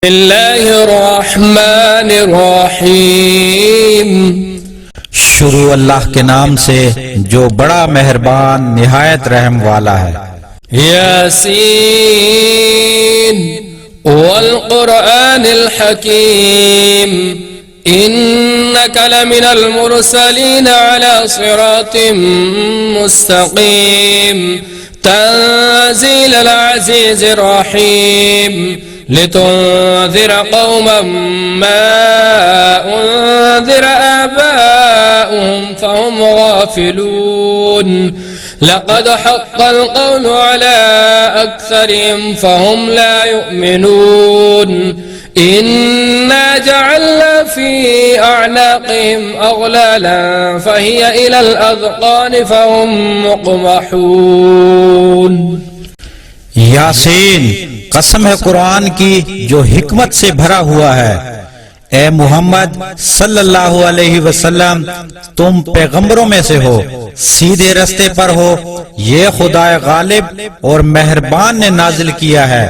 बिस्मिल्लाहिर्रहमानिर्रहीम। शुरू अल्लाह के नाम से जो बड़ा मेहरबान निहायत रहम वाला है। यासीन वल कुरआनिल हकीम इन्नका लमिनल मुरसलीन अला सिरातिम मुस्तकीम तंजीलल अज़ीज़िर रहीम लितुन्ज़िर क़ौमम मा उन्ज़िर आबाउहुम फ़हुम गाफ़िलून लक़द हक़्क़ल क़ौलु अला अक्सरिहिम फ़हुम ला युमिनून इन्ना जअलना फ़ी अअनाक़िहिम अग़लालन फ़हिय इलल अज़क़ान फ़हुम मुक़महून। यासीन, कसम है कुरान की जो हिकमत से भरा हुआ है। ए मोहम्मद सल्लल्लाहु अलैहि वसल्लम, तुम पैगंबरों में से हो, सीधे रास्ते पर हो। ये खुदाए गालिब और मेहरबान ने नाजिल किया है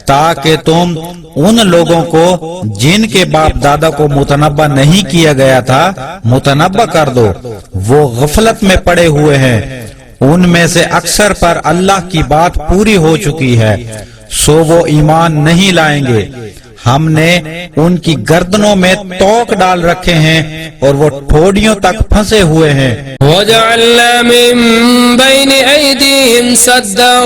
ताकि तुम उन लोगों को जिनके बाप दादा को मुतनब्बा नहीं किया गया था मुतनब्बा कर दो। वो गफलत में पड़े हुए हैं। उनमें से अक्सर पर अल्लाह की बात पूरी हो चुकी है, सो वो ईमान नहीं लाएंगे। हमने उनकी गर्दनों में तोक डाल रखे हैं और वो ठोडियों तक फंसे हुए हैं। वजअलना मिन बैनि ऐदीहिम सद्दन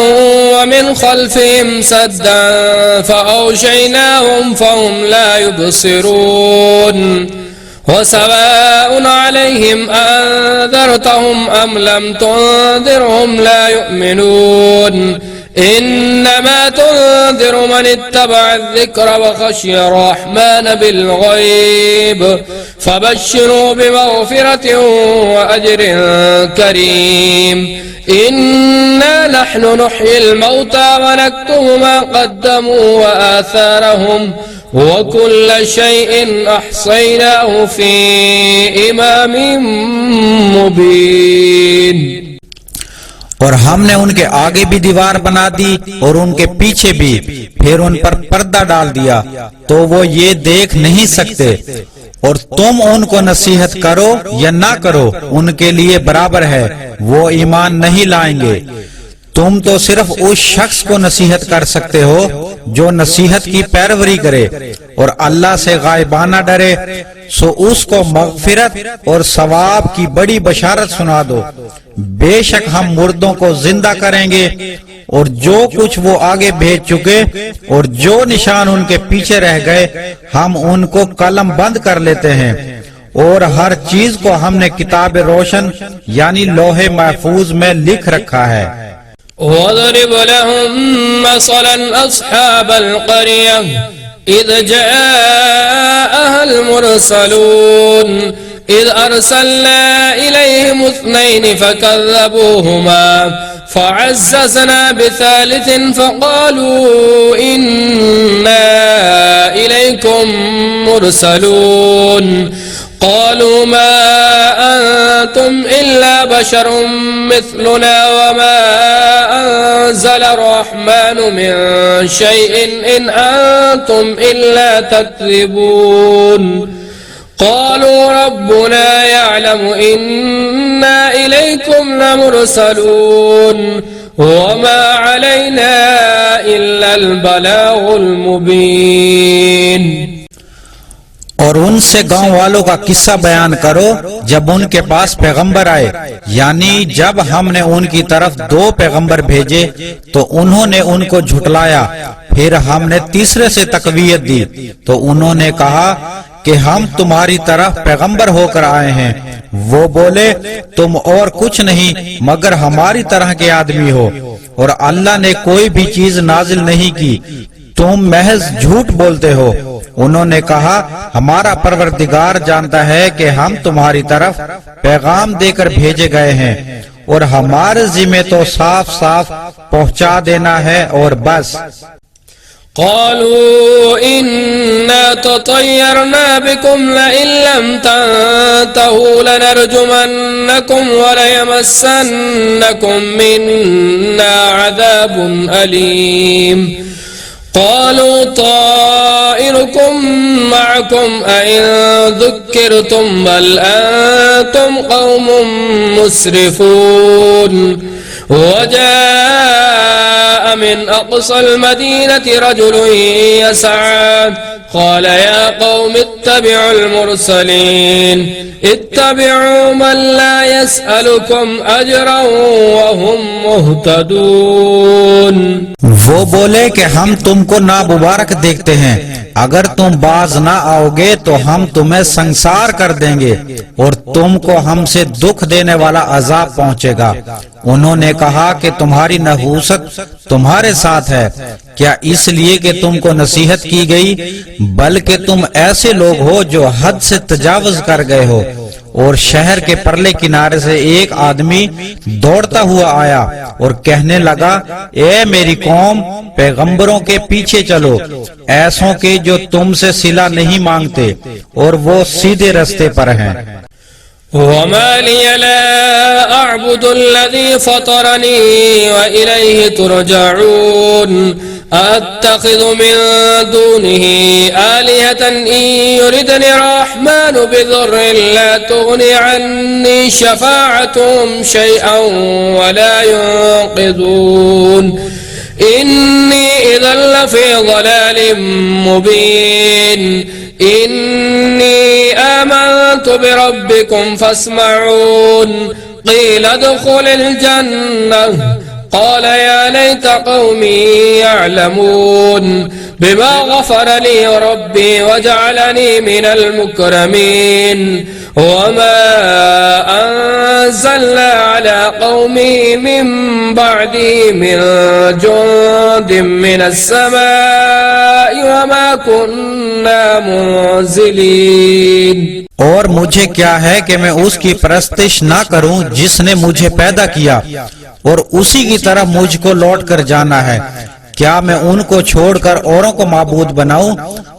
व मिन खल्फिहिम सद्दन फअग़शयनाहुम फहुम ला युबसिरून वसवाउन अलैहिम अअंज़रतहुम अम लम तुंज़िरहुम ला युमिनून इन्नमा तुंज़िरु मन इत्तबअ अज़्ज़िक्र व खशिय अर्रहमान बिलग़ैब फबश्शिरहु बिमग़फ़िरतिन व अज्रिन करीम। इन्ना नहनु नुह्यिल मौता व नक्तुबु मा क़द्दमू व आसारहुम व कुल्ल शैइन अहसैनाहु फ़ी इमामिन मुबीन। और हमने उनके आगे भी दीवार बना दी और उनके पीछे भी, फिर उन पर पर्दा डाल दिया तो वो ये देख नहीं सकते। और तुम उनको नसीहत करो या ना करो, उनके लिए बराबर है, वो ईमान नहीं लाएंगे। तुम तो सिर्फ उस शख्स को नसीहत कर सकते हो जो नसीहत की पैरवी करे और अल्लाह से गायबाना डरे, सो उसको मग़फ़िरत और सवाब की बड़ी बशारत सुना दो। बेशक हम मुर्दों को जिंदा करेंगे और जो कुछ वो आगे भेज चुके और जो निशान उनके पीछे रह गए हम उनको कलम बंद कर लेते हैं। और हर चीज को हमने किताब रोशन यानी लोहे महफूज में लिख रखा है। वज़रिब लहुम मसलन अस्हाबल क़रिया इज़ जाअहल मुरसलून इज़ अरसलना इलैहिम इस्नैन फ़कज़्ज़बूहुमा फ़अज़्ज़ज़ना बिसालिसिन फ़क़ालू इन्ना इलैकुम मुरसलून क़ालू मा अंतुम इल्ला बशरुम मिस्लुना वमा अंज़ल अर्रहमानु मिन शैइन इन अंतुम इल्ला तक्ज़िबून क़ालू रब्बुना यअलमु इन्ना इलैकुम लमुरसलून वमा अलैना इल्लल बलागुल मुबीन। और उनसे गांव वालों का किस्सा बयान करो जब उनके पास पैगंबर आए, यानी जब हमने उनकी तरफ 2 पैगंबर भेजे तो उन्होंने उनको झुटलाया। फिर हमने तीसरे से तकवीयत दी तो उन्होंने कहा कि हम तुम्हारी तरफ पैगंबर होकर आए हैं। वो बोले तुम और कुछ नहीं मगर हमारी तरह के आदमी हो और अल्लाह ने कोई भी चीज नाजिल नहीं की, तुम महज झूठ बोलते हो। उन्होंने कहा हमारा परवरदिगार जानता है कि हम तुम्हारी तरफ पैगाम देकर भेजे गए हैं और हमारे जिम्मे तो साफ साफ पहुंचा देना है और बस। क़ालू इन्ना ततय्यरना बिकुम लइन लम तंतहू लनरजुमन्नकुम व लयमस्सन्नकुम मिन्ना अज़ाबुन अलीम قالوا طائركم معكم أئن ذكرتم بل أنتم قوم مسرفون وجاء من أقصى المدينة رجل يسعى قال يا قوم اتبعوا المرسلين اتبعوا من لا يسألكم أجرا وهم مهتدون। वो बोले कि हम तुमको नामुबारक देखते हैं, अगर तुम बाज ना आओगे तो हम तुम्हें संसार कर देंगे और तुमको हमसे दुख देने वाला अजाब पहुंचेगा। उन्होंने कहा कि तुम्हारी नहूसत तुम्हारे साथ है क्या, इसलिए कि तुमको नसीहत की गई, बल्कि तुम ऐसे लोग हो जो हद से तजावुज कर गए हो। और शहर के परले किनारे से एक आदमी दौड़ता हुआ आया और कहने लगा, ए मेरी कौम, पैगंबरों के पीछे चलो, ऐसों के जो तुमसे सिला नहीं मांगते और वो सीधे रास्ते पर हैं। वमा लिय ला अअबुदुल्लज़ी फ़तरनी व इलैहि तुरजऊन अत्तख़िज़ु मिन दूनिही आलिहतन इन युरिदनि अर्रहमानु बिदुर्रिन ला तुग़नि अन्नी शफ़ाअतुहुम शैअन व ला युनक़िज़ून इन्नी इज़न लफ़ी ज़लालिम मुबीन इन्नी आमनतु बिरब्बिकुम फस्मऊन क़ील उद्ख़ुलिल जन्नह قال يا ليت قومي يعلمون بما غفر لي ربي وجعلني من المكرمين وما أنزلنا على قومي من بعدي من جند من السماء وما كنا منزلين। और मुझे क्या है कि मैं उसकी परस्तिश ना करूं जिसने मुझे पैदा किया और उसी की तरफ मुझको लौट कर जाना है। क्या मैं उनको छोड़कर औरों को माबूद बनाऊं?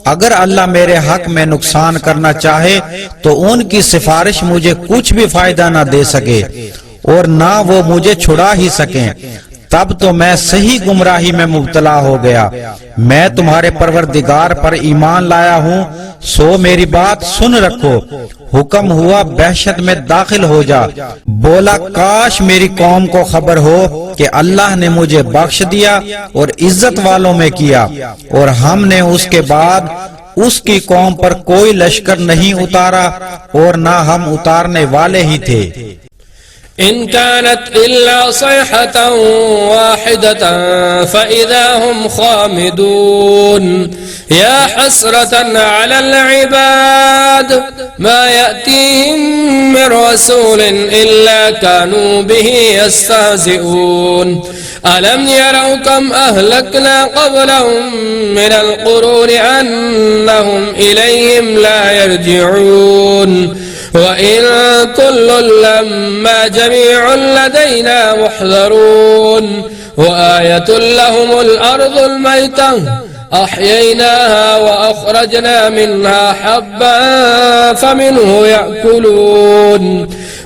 अगर अल्लाह मेरे हक में नुकसान करना चाहे तो उनकी सिफारिश मुझे कुछ भी फायदा ना दे सके और ना वो मुझे छुड़ा ही सके, तब तो मैं सही गुमराही में मुब्तला हो गया। मैं तुम्हारे परवरदिगार पर ईमान लाया हूँ, सो मेरी बात सुन रखो। हुक्म हुआ बहशत में दाखिल हो जा। बोला काश मेरी कौम को खबर हो कि अल्लाह ने मुझे बख्श दिया और इज्जत वालों में किया और हमने उसके बाद उसकी कौम पर कोई लश्कर नहीं उतारा और ना हम उतारने वाले ही थे। इन कानत इल्ला सयहतन वाहिदतन फइज़ा हुम खामिदून या हसरतन अलल इबाद मा यअतीहिम मिन रसूलिन इल्ला कानू बिही यस्तहज़िऊन अलम यरौ कम अहलकना क़ब्लहुम मिनल क़ुरूनि अन्नहुम इलैहिम ला यरजिऊन वइन कुल्लुन लम्मा जमीउन लदैना मुहज़रून वआयतुन लहुमुल अर्ज़ुल मैतह अह्यैनाहा वअख़रजना मिन्हा हब्बन फमिन्हु यअकुलून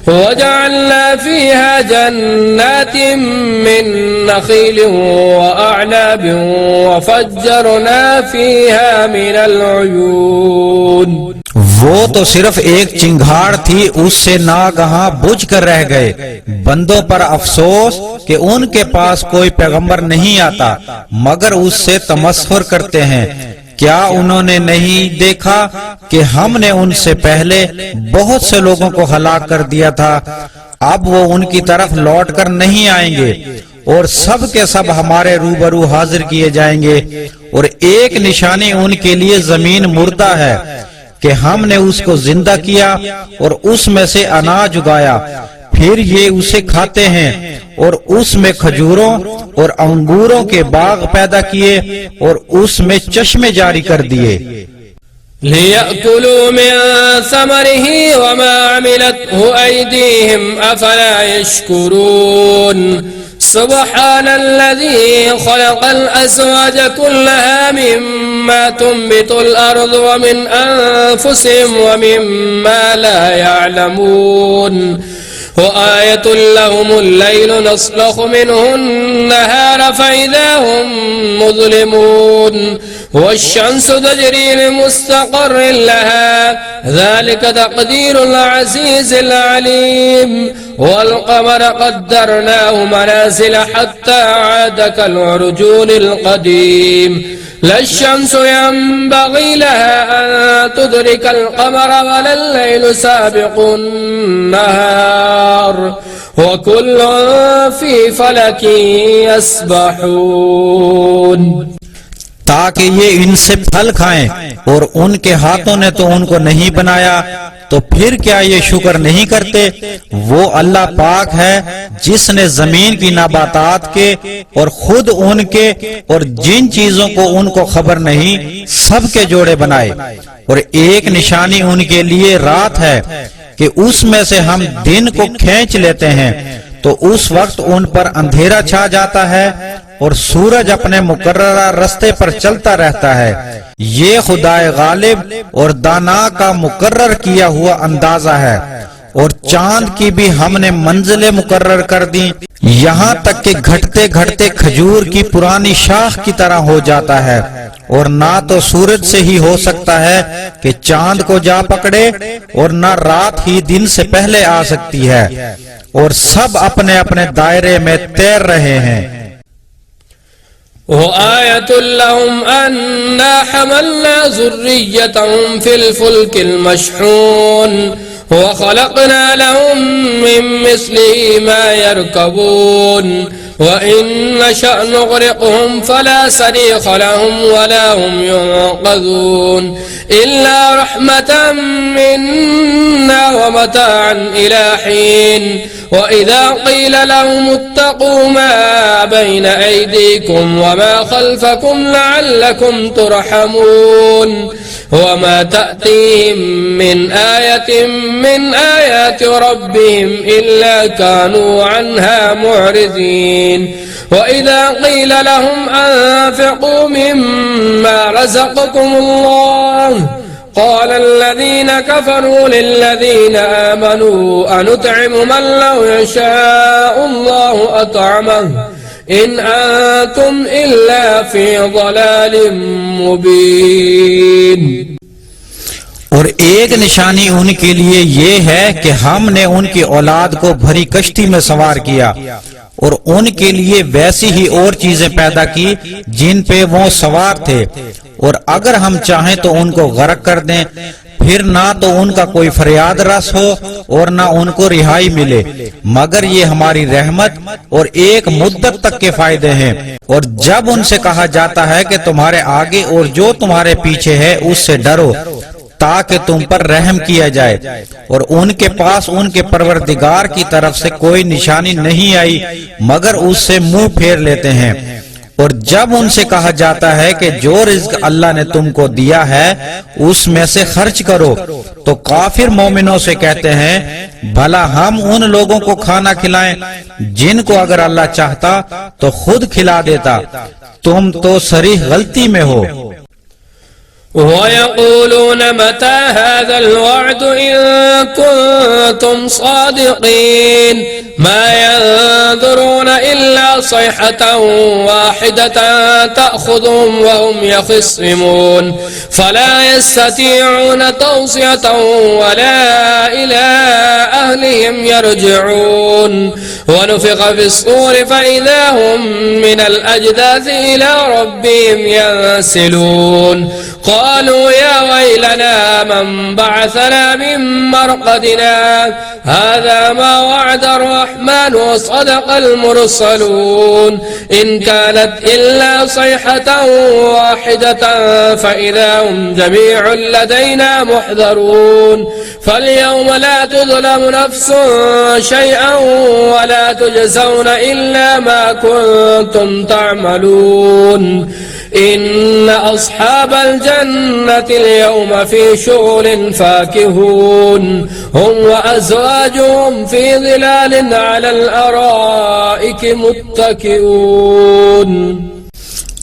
वजअलना फीहा जन्नातिन मिन नख़ीलिन वअअनाबिन वफ़ज्जरना फीहा मिनल उयून। वो तो सिर्फ एक चिंगार थी, उससे नागहां बुझ कर रह गए। बंदों पर अफसोस कि उनके पास कोई पैगंबर नहीं आता मगर उससे तमस्खुर करते हैं। क्या उन्होंने नहीं देखा कि हमने उनसे पहले बहुत से लोगों को हलाक कर दिया था, अब वो उनकी तरफ लौट कर नहीं आएंगे और सब के सब हमारे रूबरू हाजिर किए जाएंगे और एक निशानी उनके लिए जमीन मुर्दा है कि हमने उसको जिंदा किया और उसमें से अनाज उगाया, फिर ये उसे खाते हैं और उसमें खजूरों और अंगूरों के बाग पैदा किए और उसमें चश्मे जारी कर दिए। लियअकुलू मिन समरिही वमा अमिलतहु अयदीहिम अफला यशकुरून सुब्हानल्लज़ी खलक़ल अज़वाज कुल्लहा मिम्मा तुंबितुल अर्ज़ व मिन अनफुसिहिम व मिम्मा ला यअलमून وآية لهم الليل نسلخ منه النهار فإذا هم مظلمون والشمس تجري لمستقر لها ذلك تقدير العزيز العليم والقمر قدرناه منازل حتى عاد كالعرجون القديم لا الشمس ينبغي لها أن تدرك القمر ولا الليل سابق النهار وكل في فلك يسبحون। ताकि ये इनसे फल खाएं और उनके हाथों ने तो उनको नहीं बनाया, तो फिर क्या ये शुक्र नहीं करते? वो अल्लाह पाक है जिसने जमीन की नबातात के और खुद उनके और जिन चीजों को उनको खबर नहीं सबके जोड़े बनाए। और एक निशानी उनके लिए रात है कि उसमें से हम दिन को खींच लेते हैं तो उस वक्त उन पर अंधेरा छा जाता है और सूरज अपने मुकर्ररा रास्ते पर चलता रहता है। ये खुदाए गालिब और दाना का मुकर्रर किया हुआ अंदाजा है। और चांद की भी हमने मंजिलें मुकर्रर कर दी, यहाँ तक कि घटते घटते खजूर की पुरानी शाख की तरह हो जाता है। और ना तो सूरज से ही हो सकता है कि चांद को जा पकड़े और ना रात ही दिन से पहले आ सकती है। और सब अपने अपने दायरे में तैर रहे हैं। وآية لهم أنا حملنا ذريتهم في الفلك المشحون وخلقنا لهم من مثله ما يركبون وإن نشأ نغرقهم فلا صريخ لهم ولا هم ينقذون إلا رحمة منا ومتاعا إلى حين وإذا قيل لهم اتقوا ما بين أيديكم وما خلفكم لعلكم ترحمون وما تأتيهم من آية من آيات ربهم إلا كانوا عنها معرضين وإذا قيل لهم أنفقوا مما رزقكم الله قال الذين كفروا للذين آمنوا أنطعم من لو يشاء الله أطعمه إن أنتم إلا في ضلال मुबीन। और एक निशानी उनके लिए ये है कि हमने उनकी औलाद को भरी कश्ती में सवार किया और उनके लिए वैसी ही और चीजें पैदा की जिन पे वो सवार थे। और अगर हम चाहें तो उनको गर्क कर दें, फिर ना तो उनका कोई फरियाद रस हो और ना उनको रिहाई मिले, मगर ये हमारी रहमत और एक मुद्दत तक के फायदे हैं। और जब उनसे कहा जाता है कि तुम्हारे आगे और जो तुम्हारे पीछे है उससे डरो ताकि तुम पर रहम किया जाए, और उनके पास उनके परवरदिगार की तरफ से कोई निशानी नहीं आई मगर उससे मुंह फेर लेते हैं। और जब उनसे कहा जाता है कि जो रिज्क अल्लाह ने तुमको दिया है उसमें से खर्च करो, तो काफिर मोमिनों से कहते हैं भला हम उन लोगों को खाना खिलाएं जिनको अगर अल्लाह चाहता तो खुद खिला देता, तुम तो सरीह गलती में हो। ويقولون متى هذا الوعد إن كنتم صادقين ما ينظرون إلا صيحة واحدة تأخذهم وهم يخصمون فلا يستطيعون توصية ولا إلى أهلهم يرجعون ونفخ في الصور فإذا هم من الأجداث إلى ربهم ينسلون قالوا يا ويلنا من بعثنا من مرقدنا هذا ما وعد الرحمن وصدق المرسلون إن كانت إلا صيحة واحدة فإذا هم جميع لدينا محضرون فاليوم لا تظلم نفس شيئا ولا تجزون إلا ما كنتم تعملون إن أصحاب الجنة اليوم في شغل فاكهون هم وأزواجهم في ظلال على الأرائك متكئون।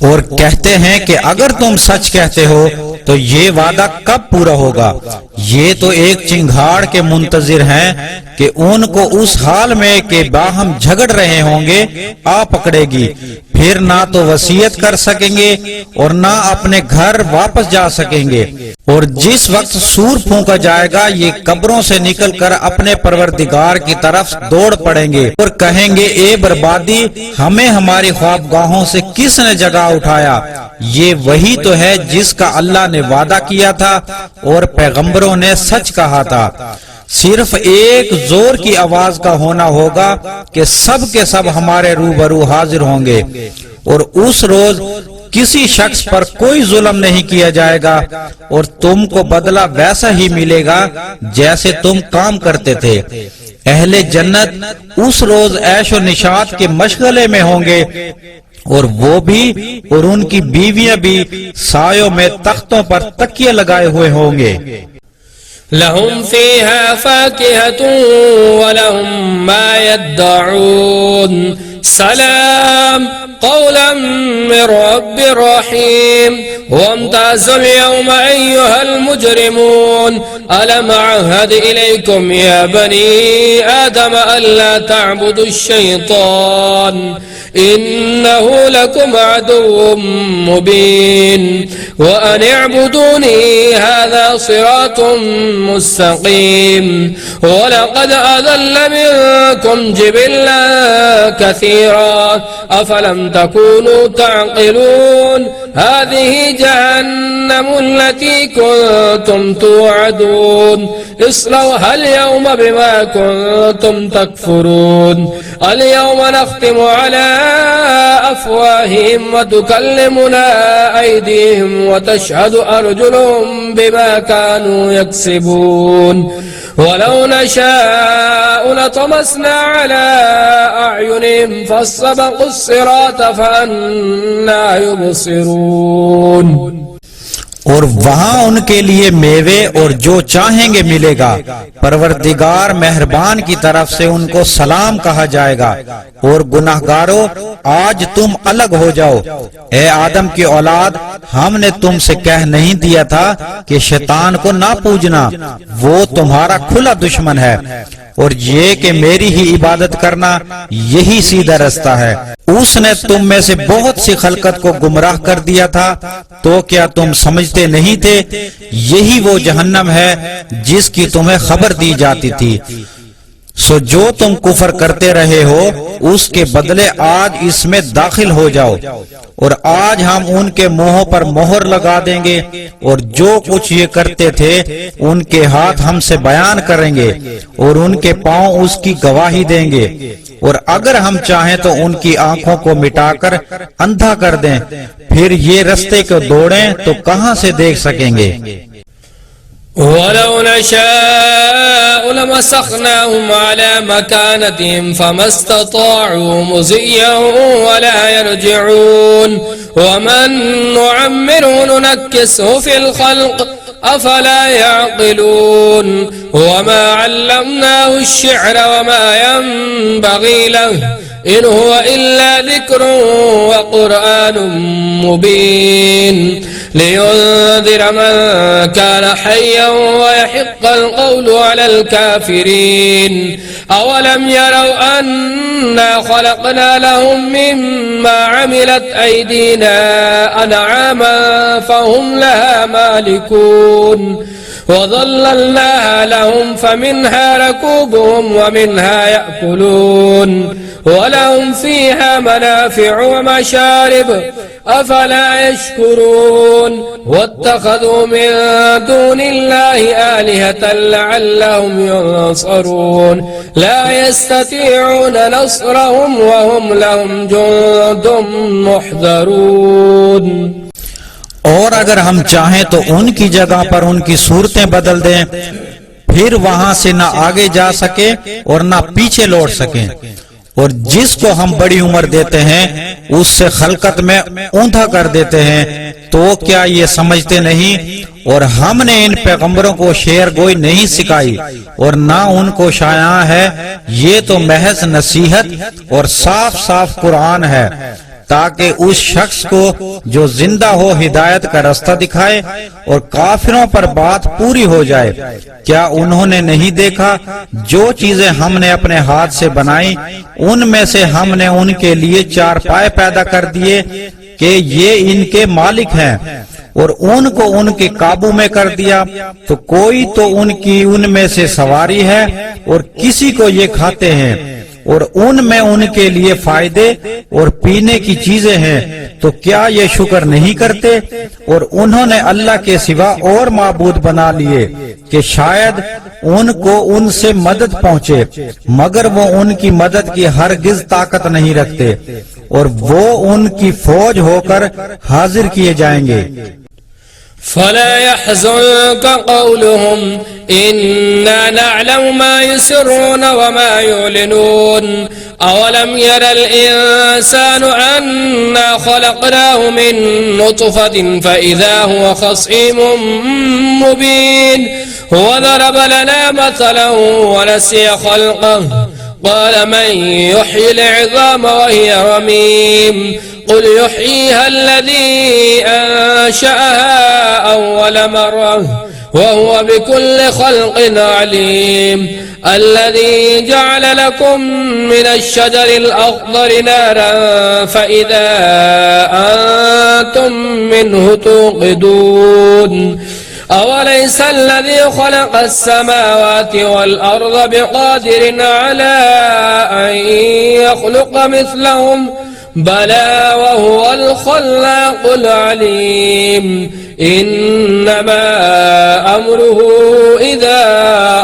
और कहते हैं कि अगर तुम सच कहते हो तो ये वादा कब पूरा होगा? ये तो एक चिंगाड़ के मुंतजिर हैं कि उनको उस हाल में के बाहम झगड़ रहे होंगे आ पकड़ेगी, फिर ना तो वसीयत कर सकेंगे और ना अपने घर वापस जा सकेंगे। और जिस वक्त सूर फूंका जाएगा ये कब्रों से निकलकर अपने परवरदिगार की तरफ दौड़ पड़ेंगे और कहेंगे, ए बर्बादी, हमें हमारी ख्वाबगाहों से किसने जगा उठाया। ये वही तो है जिसका अल्लाह ने वादा किया था और पैगंबरों ने सच कहा था। सिर्फ एक जोर की आवाज का होना होगा कि सब के सब हमारे रूबरू हाजिर होंगे और उस रोज किसी शख्स पर कोई जुल्म नहीं किया जाएगा और तुमको बदला वैसा ही मिलेगा जैसे तुम काम करते थे। अहले जन्नत उस रोज ऐशो निशात के मशगले में होंगे और वो भी और उनकी बीवियां भी सायों में तख्तों पर तकिए लगाए हुए होंगे। लहुम फीहा फाकिहतुन व लहुम मा यद्दऊन सलाम क़ौलन मिन रब्बिर रहीम वम्ताज़ुल यौमा अय्युहल मुजरिमून अलम अअहद इलैकुम या बनी आदम अल्ला तअबुदुश शैतान इन्नहु लकुम अदुव्वुम मुबीन व अन अअबुदूनी हाज़ा सिरातुम मुस्तक़ीम व लक़द अज़ल्ल मिनकुम जिबिल्लन कसीरा अफलम तकूनू तअक़िलून हाज़िही जहन्नम अल्लती कुन्तुम तुअदून इस्लौहा अल-यौम बिमा कुन्तुम तकफुरून अल-यौम नख्तिमु अला अफ़वाहिहिम व तुकल्लिमुना अयदीहिम व तशहदु अर्जुलुहुम बिमा कानू यक्सिबून वलौ नशाअ लतमस्ना अला अअयुनिहिम फस्तबक़ुस सिरात फअन्ना युबसिरून। और वहाँ उनके लिए मेवे और जो चाहेंगे मिलेगा। परवरदिगार मेहरबान की तरफ से उनको सलाम कहा जाएगा। और गुनाहगारों, आज तुम अलग हो जाओ। ए आदम की औलाद, हमने तुमसे कह नहीं दिया था कि शैतान को ना पूजना, वो तुम्हारा खुला दुश्मन है। और ये कि मेरी ही इबादत करना यही सीधा रास्ता है। उसने तुम में से बहुत सी खलकत को गुमराह कर दिया था, तो क्या तुम समझते नहीं थे? यही वो जहन्नम है जिसकी तुम्हें खबर दी जाती थी। सो जो तुम कुफर करते रहे हो उसके बदले आज इसमें दाखिल हो जाओ। और आज हम उनके मुंहों पर मोहर लगा देंगे और जो कुछ ये करते थे उनके हाथ हमसे बयान करेंगे और उनके पांव उसकी गवाही देंगे। और अगर हम चाहें तो उनकी आंखों को मिटाकर अंधा कर दें, फिर ये रास्ते को दौड़ें तो कहां से देख सकेंगे। वलौ नशाअ लमसखनाहुम अला मकानतिहिम फमस्तताअू मुज़िय्यन वला यरजिऊन वमन नुअम्मिरहु नुनक्किसहु फिल खल्क़ अफला यअक़िलून वमा अल्लमनाहु अश्शिअर वमा यंबग़ी लहु इन हुवा इल्ला ज़िक्रुन व क़ुरआनुम मुबीन लियुन्ज़िरा मन कान हय्यन व यहिक़्क़ल क़ौलु अलल काफ़िरीन अवलम यरौ अन्ना ख़लक़ना लहुम मिम्मा अमिलत अयदीना अनआमन फहुम लहा मालिकून वज़ल्लल्नाहा लहुम फमिन्हा रकूबुहुम वमिन्हा यअकुलून वलहुम फीहा मनाफ़िअ व मशारिब अफला यशकुरून वत्तख़ज़ू मिन दूनिल्लाहि आलिहतन लअल्लहुम युनसरून ला यस्ततीऊन नस्रहुम व हुम लहुम जुन्दुम मुहज़रून। और अगर हम चाहें तो उनकी जगह पर उनकी सूरतें बदल दें, फिर वहां से ना आगे जा सके और ना पीछे लौट सके। और जिसको हम बड़ी उम्र देते हैं उससे खलकत में ऊंधा कर देते हैं, तो क्या ये समझते नहीं? और हमने इन पैगंबरों को शेर गोई नहीं सिखाई और ना उनको शाया है। ये तो महज नसीहत और साफ साफ कुरान है ताकि उस शख्स को जो जिंदा हो हिदायत का रास्ता दिखाए और काफिरों पर बात पूरी हो जाए। क्या उन्होंने नहीं देखा जो चीजें हमने अपने हाथ से बनाई, उनमें से हमने उनके लिए चार पाए पैदा कर दिए कि ये इनके मालिक हैं, और उनको उनके काबू में कर दिया, तो कोई तो उनकी उनमें से सवारी है और किसी को ये खाते हैं, और उनमें उनके लिए फायदे और पीने की चीजें हैं, तो क्या ये शुक्र नहीं करते? और उन्होंने अल्लाह के सिवा और माबूद बना लिए कि शायद उनको उनसे मदद पहुंचे, मगर वो उनकी मदद की हरगिज ताकत नहीं रखते, और वो उनकी फौज होकर हाजिर किए जाएंगे। फला यहज़ुनका क़ौलुहुम इन्ना नअलमु मा युसिर्रून व मा युअलिनून अवलम यरल इंसानु अन्ना खलक़नाहु मिन नुत्फ़तिन फ़इज़ा हुवा ख़सीमुम मुबीन हुवा ज़रब लना मसलन व नसिया ख़ल्क़हु क़ाल मन युह्यिल इज़ाम व हिय रमीम क़ुल युह्यीहा अल्लज़ी अंशअहा अव्वल मर्रह व हुवा बिकुल्लि ख़ल्क़िन अलीम الذي جعل لكم من الشجر الأخضر نارا فإذا أنتم منه توقدون أوليس الذي خلق السماوات والأرض بقادر على أن يخلق مثلهم بلى وهو الخلاق العليم إنما أمره إذا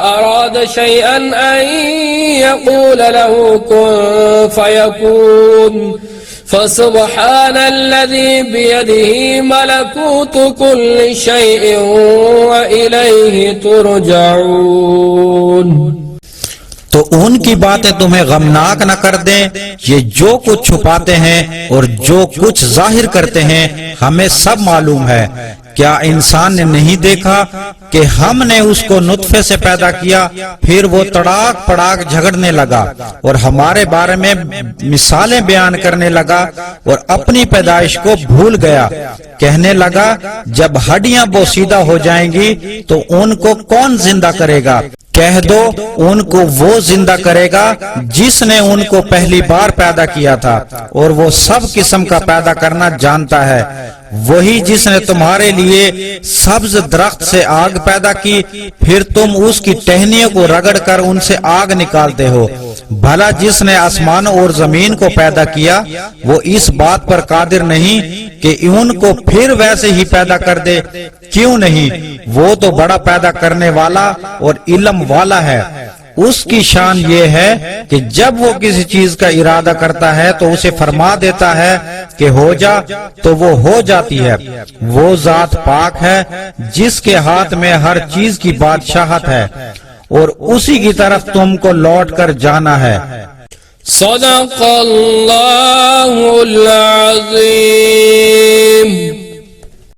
أراد شيئا أن يقول له كن فيكون فسبحان الذي بيده ملكوت كل شيء وإليه ترجعون। तो उनकी बातें तुम्हें गमनाक न कर दें। ये जो कुछ छुपाते हैं और जो कुछ जाहिर करते हैं हमें सब मालूम है। क्या इंसान ने नहीं देखा कि हमने उसको नुत्फे से पैदा किया, फिर वो तड़ाक पड़ाक झगड़ने लगा और हमारे बारे में मिसालें बयान करने लगा और अपनी पैदाइश को भूल गया। कहने लगा जब हड्डियां बोसीदा हो जाएंगी तो उनको कौन जिंदा करेगा? कह दो उनको वो जिंदा करेगा जिसने उनको पहली बार पैदा किया था, और वो सब किस्म का पैदा करना जानता है। वही जिसने तुम्हारे लिए सब्ज दरख्त से आग पैदा की, फिर तुम उसकी टहनियों को रगड़ कर उनसे आग निकालते हो। भला जिसने आसमानों और जमीन को पैदा किया वो इस बात पर कादिर नहीं कि उनको फिर वैसे ही पैदा कर दे? क्यों नहीं, वो तो बड़ा पैदा करने वाला और इल्म वाला है। उसकी शान ये है कि जब वो किसी चीज का इरादा करता है तो उसे फरमा देता है कि हो जा, तो वो हो जाती है। वो जात पाक है जिसके हाथ में हर चीज की बादशाहत है और उसी की तरफ तुमको लौट कर जाना है। सदक़ल्लाहुल